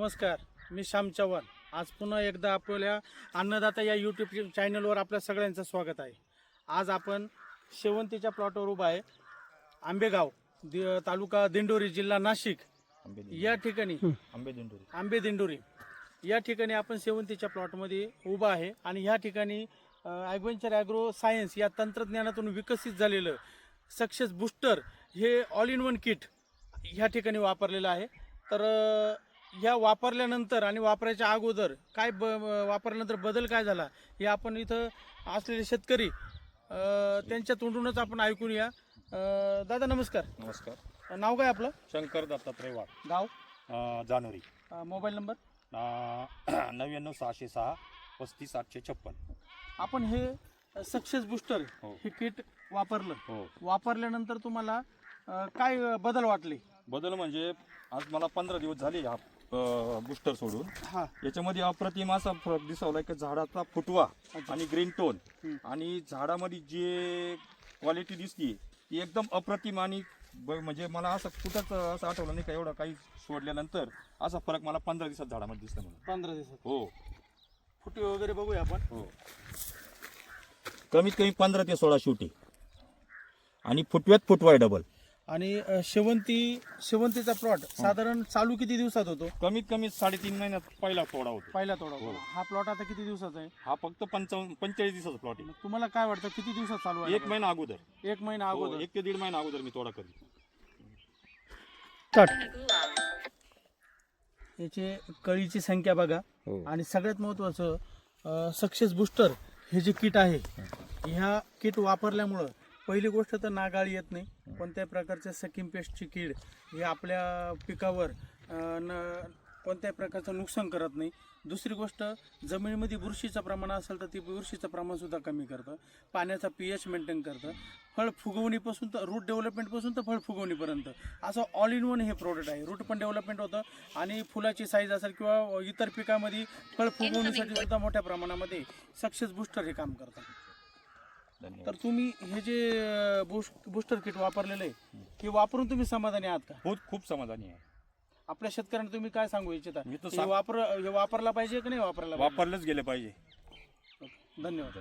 नमस्कार, मी श्याम चव्हाण. आज पुन्हा एकदा आपल्या अन्नदाता या यूट्यूब चॅनलवर आपल्या सगळ्यांचं स्वागत आहे. आज आपण शेवंतीच्या प्लॉटवर उभा आहे. आंबेगाव तालुका दिंडोरी, जिल्हा नाशिक या ठिकाणी आंबेदिंडोरी या ठिकाणी आपण शेवंतीच्या प्लॉटमध्ये उभा आहे. आणि ह्या ठिकाणी ॲग्वेंचर ॲग्रो सायन्स या तंत्रज्ञानातून विकसित झालेलं सक्सेस बूस्टर हे ऑल इन वन किट ह्या ठिकाणी वापरलेलं आहे. तर ह्या वापरल्यानंतर आणि वापरायच्या अगोदर काय वापरल्यानंतर बदल काय झाला हे आपण इथं असलेले शेतकरी त्यांच्या तोंडूनच आपण ऐकूया. दादा नमस्कार. नमस्कार. नाव काय आपलं? शंकर दत्तात्रय वाघ. गाव? जानोरी. Mobile number? 99 606 35 856. आपण हे सक्सेस बूस्टर हे किट वापरलं. वापरल्यानंतर तुम्हाला काय बदल वाटले? बदल म्हणजे आज मला 15 दिवस झाले हा बूस्टर सोडून. हा, याच्यामध्ये अप्रतिम असा फरक दिसवला की झाडाचा फुटवा आणि ग्रीन टोन आणि झाडामध्ये जे क्वालिटी दिसते ती एकदम अप्रतिम. आणि म्हणजे मला असं कुठंच असं आठवलं नाही का एवढं काही सोडल्यानंतर असा फरक मला 15 दिवसात झाडामध्ये दिसला मला. 15 दिवसात? हो. फुटवे वगैरे बघूया आपण. हो, कमीत कमी 15 ते 16 शेवटी आणि फुटव्यात फुटवाय डबल. आणि शेवंतीचा प्लॉट साधारण चालू किती दिवसात होतो? कमीत कमी 3.5 महिन्यात पहिला तोडा होतो. पहिला तोडा होतो. हा प्लॉट आता किती दिवसाचा आहे? हा फक्त 45 दिवसाचा प्लॉट आहे. तुम्हाला काय वाटतं किती दिवसात चालू आहे? 1 महिना अगोदर. 1 महिना अगोदर? 1 ते 1.5 महिना अगोदर मी तोडा करी. याचे कळीची संख्या बघा. आणि सगळ्यात महत्वाचं सक्सेस बूस्टर हे जे किट आहे, ह्या किट वापरल्यामुळं पहिली गोष्ट तर नागाळी येत नाही. कोणत्याही प्रकारच्या सकिंग पेस्टची कीड हे आपल्या पिकावर कोणत्याही प्रकारचं नुकसान करत नाही. दुसरी गोष्ट, जमिनीमध्ये बुरशीचं प्रमाण असेल तर ती बुरशीचं प्रमाण सुद्धा कमी करतं. पाण्याचा pH मेंटेन करतं. फळ फुगवणीपासून तर रूट डेव्हलपमेंटपासून तर फळ फुगवणीपर्यंत असं ऑल इन वन हे प्रोडक्ट आहे. रूट पण डेव्हलपमेंट होतं आणि फुलाची साईज असेल किंवा इतर पिकामध्ये फळ फुगवणीसाठी सुद्धा मोठ्या प्रमाणामध्ये सक्सेस बूस्टर हे काम करतं. तर तुम्ही हे जे बूस्टर किट वापरलेलं आहे हे वापरून तुम्ही समाधानी आहात का? खूप समाधानी आहे. आपल्या शेतकऱ्यांना तुम्ही काय सांगू इच्छिता? मी तर हे वापरला पाहिजे की नाही वापरायला? वापरलंच गेलं पाहिजे. धन्यवाद.